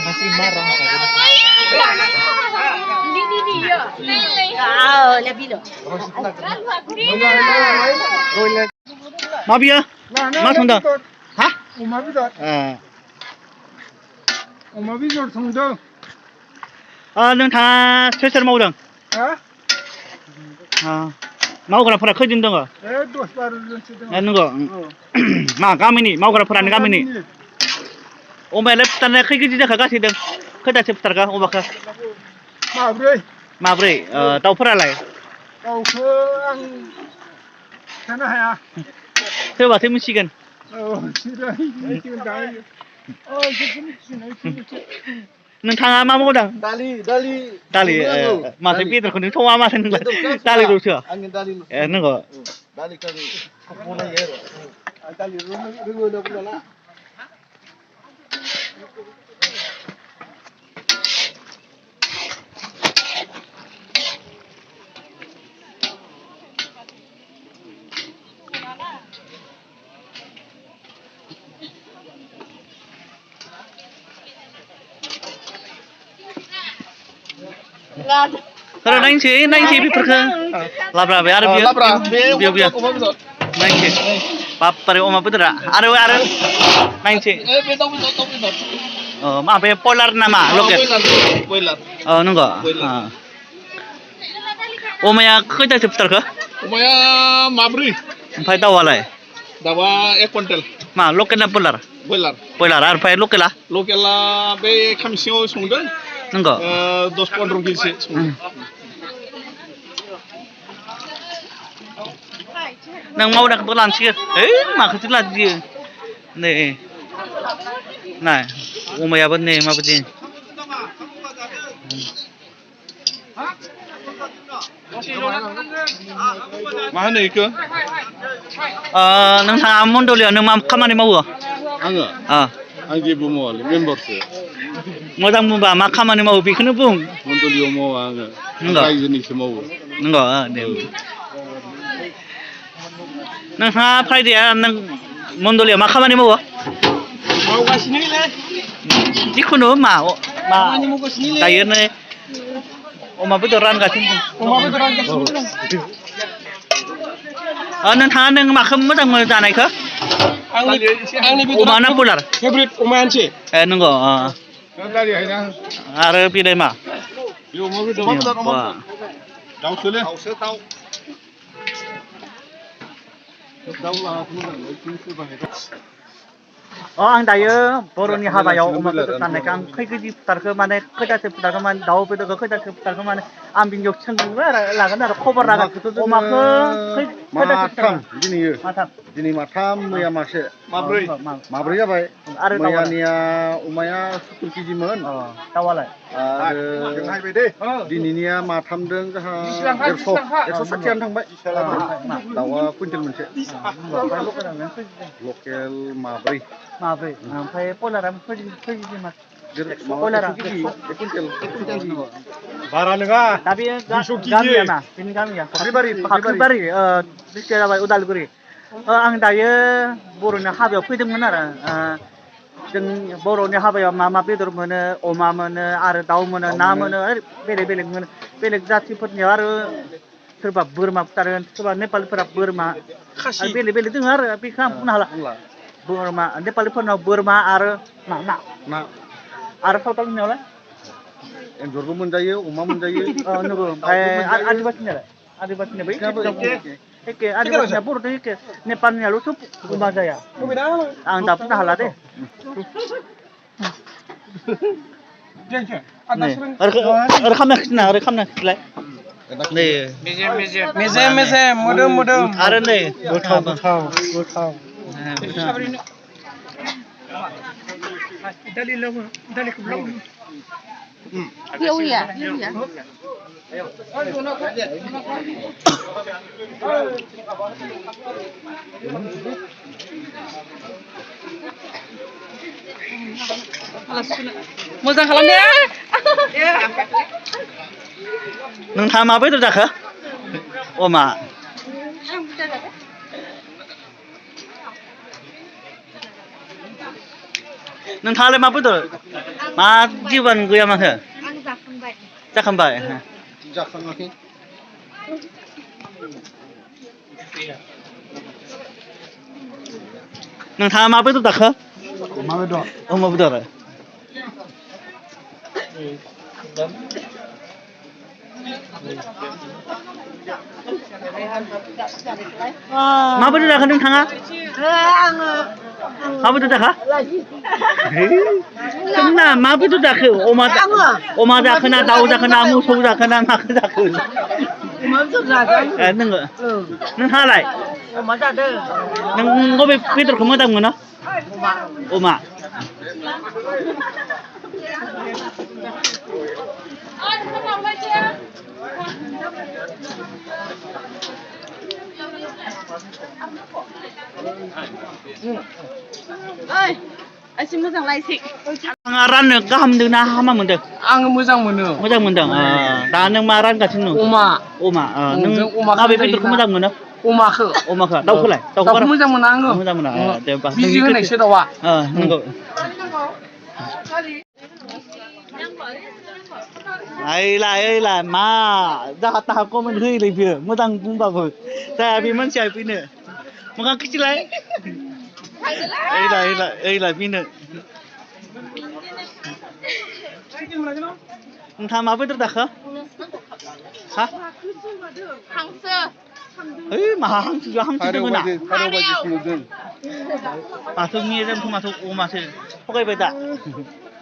Masih marah. मा बियो मा संदों हा अमा बेदर संदों नोंथाङा सोर सोर मावदों हा मावग्राफोरा खैजन दङ 10-12 जनसो दङ नंगौ मा गामिनि मावग्राफोरानो गामिनि अमायालाय फुथारनाया खै केजि जाखो गासैदों खैदासो फुथारखो अमाखौ माब्रै दाउफोरालाय दाउखौ आं खिथानो हाया सोरबाथो मिथिगोन नोंथाङा मा मावदों दालि माथो बेदरखौनो सङा माथो नोंलाय दालिल'सो नंगौ Kalau nangsih beberapa labra be ada biar nangsih papare oma betul ada nangsih oh apa polar nama loket oh nunggu oma ya kita sebentar ke oma ya mabri empat dawalai dawa 1 kuintal ma loket na polar ada empat lokela be kamsiyo sungdong nunggu 10-15 kg sungdong nang mau dak bulan sih makasih lah dia nih nah umaya apa nih apa sih mana itu nang thang mondolio nang mam kamani mau anga angi bumol member sih modang mumba mak kamani mau bikin bung mondolio mau anga enggak jenis mau enggak nang ha Friday nang mondolio mak kamani mau mau kasini lah jikhunu ma dayo nih oma beneran kasih nang nang makan modang mau janai ke oma na polar favorite oma anci nunggu ada pilih ma yo mau betul tahu sudah tahu आं दायो बर'नि हाबायाव अमा बेदर जानायखौ आं खै केजि फुथारखो माने खैदासो फुथारखो माने दाउ बेदरखौ खैदासो फुथारखो माने आं बिनियाव सोंगोन लागोन आरो खबर लागोन अमाखौ माथाम दिनै माथाम मैया मासे माब्रै जाबाय आरो मैयानिया अमाया 70 केजि मोन दाउआलाय आरो दिनैनिया माथामदों जोंहा 160 थांबाय दाउआ कुइन्टेल मोनसे लकेल माब्रै ओमफ्राय पलारा खै मास बारा नङा दा बे गामिया ना बेनि गामिया फाख्रिबारि डिस्ट्रिक्टआ जाबाय उदालगुरि आं दायो बर'नि हाबायाव फैदोंमोन आरो जों बर'नि हाबायाव मा बेदर मोनो अमा मोनो आरो दाउ मोनो ना मोनो बेलेग मोनो बेलेग जाथिफोरनियाव आरो सोरबा बोरमा फुथारो सोरबा नेपालिफोरा बोरमा बेलेग दङ आरो बेखौ आं बुंनो हाला बोरमा नेपालिफोरनाव बोरमा आरो ना आरो सावथालनियावलाय एन्जरबो मोनजायो अमा मोनजायो नंगौ ओमफ्राय आदिबासिनिया बै एखे आदिबासिनिया बर'जों एखे नेपालनियाल'सो अमा जाया आं दा बुंनो हाला दे ओरै खालामनाखिसैलाय मेजेम मोदोम आरो नै गोथाव मोजां खालाम दे नोंथाङा मा बेदर जाखो अमा नोंथाङालाय मा बेदर मा जिबन गैया माथो आं जाखांबाय जाखांबाय जाखाङाखै नोंथाङा मा बेदर जाखो अमा बेदर मा बेदर जाखो नोंथाङा मा बेदर जाखो सोंना मा बेदर जाखो अमा जाखो ना दाउ जाखो ना मोसौ जाखो ना माखो जाखो नोङो नोंथाङालाय अमा जादों नों बबे बेदरखौ मोजां मोनो अमा ओइ एसे मोजां लायसै आंहा राननो गाहाम मोनदों ना हामा मोनदों आङो मोजां मोनो मोजां मोनदों दा नों मा रानगासिनो दं अमा नों माबे बेदरखौ मोजां मोनो अमाखौ दाउखौलाय दाउखौ मोजां मोना आङो मोजां मोना दे होमबा बिजि होनायसो दाउआ नंगौ ओइलाय मा जाहा थाहा कमेन्ट होयोलै बियो मोजां बुंबाबो जाया बे मानसिया फैनो मोखां खिथिलाय ओइलाय बेनो नोंथाङा मा बेदर जाखो हा हांसो ओइ माहा हांसो दोङो ना फारौ बायदि संदों माथो मेजेमखौ माथो अमासो थगायबाय दा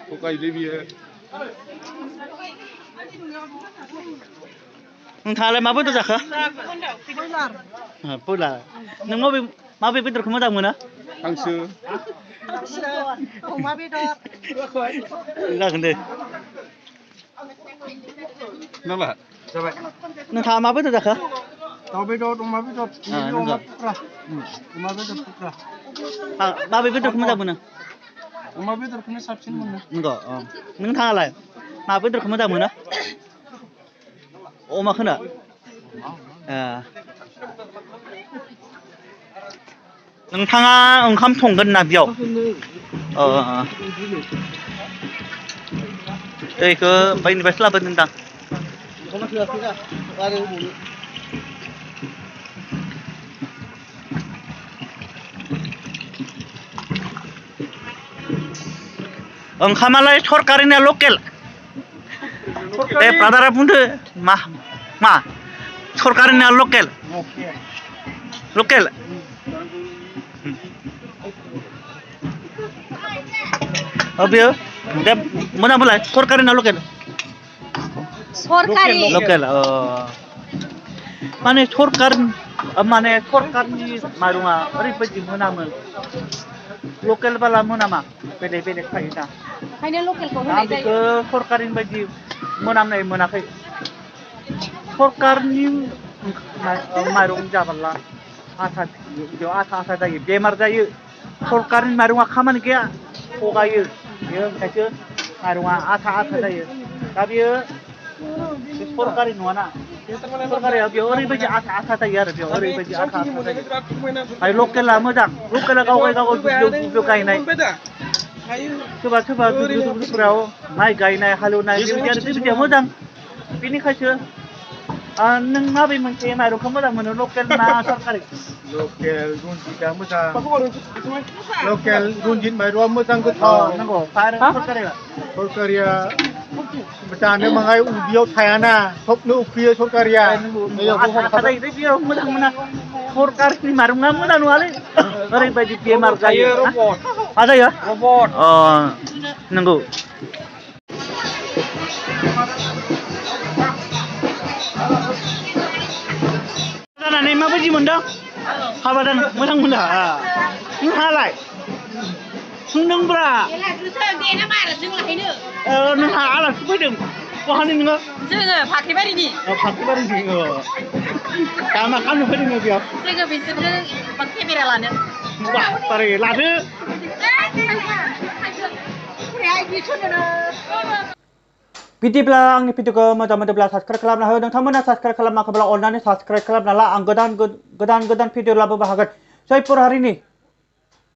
थगायलै बियो नोंथाङालाय मा बेदर जाखो बयलार नों माबे बेदरखौ मोजां मोनो हांसो अमा बेदर जागोन दे नामा जाबाय नोंथाङा मा बेदर जाखो दाउ बेदर अमा बेदर नंगौ अमा बेदर फुख्रा माबे बेदरखौ मोजां मोनो अमा बेदरखौनो साबसिन मोनो नंगौ नोंथाङालाय मा बेदरखौ मोजां मोनो अमाखौनो नोंथाङा ओंखाम संगोन ना बेयाव दैखौ बायनिफ्रायसो लाबोदोंदां ओंखामालाय सरकारिना लकेल दे ब्रादारा बुंदो मा सरकारिना लकेल बेयो दे मोना बोलाय सरकारिना लकेल लकेल माने सरकारनि माइरङा ओरैबायदि मोनामो लकेल बाला मोनामा बेलेग थायो दा ओंखायनो लकेलखौ दा होनाय बेखौ जायो सरकारिनि बायदि मोनामनाय मोनाखै सरकारनि माइरं जाबोला बेयाव आथा जायो बेमार जायो सरकारनि माइरङा खामानि गैया थगायो बेयो ओंखायसो माइरङा आथा जायो दा बेयो सरकारि नङाना सरकारिया बेयाव ओरैबायदि आथा जायो आरो बेयाव ओरैबायदि आथा जायो ओमफ्राय लकेला मोजां लकेला गाव दुब्लियाव गायनाय सोरबा दुब्लिफोराव माइ गायनाय हालेवनाय बेबायदिया मोजां बेनिखायसो नों माबे मोनसे माइरंखौ मोजां मोनो लकेल ना सरकारि लकेल रनजितआ मोजां लकेल रनजित माइरङा मोजां गोथाव नंगौ सरकारिया जानो बाङाय उदैयाव थायाना थबनो उखैयो सरकारिया बेयाव मोजां मोना सरकारनि माइरङा मोजां नङालै ओरैबायदि बेमार जायो मा जायो नंगौ जानानै माबायदि मोनदों हाबा जानो मोजां मोनदों नोंहालाय सोंदोंब्रा नोंहा आलासि फैदों बहानि नोङो जोङो फाख्रिबारिनि दा मा खालामनो फैदों बेयाव जोङो बिसोरजों केमेरा लानो बारे लादो बिदिब्ला आंनि भिडिअखौ मोजां मोनोब्ला साबस्क्राइब खालामना हो नोंथांमोना साबस्क्राइब खालामाखैब्ला अननानै साबस्क्राइब खालामना ला आं गोदान भिडिअ लाबोनो हागोन जयपुर हारिनि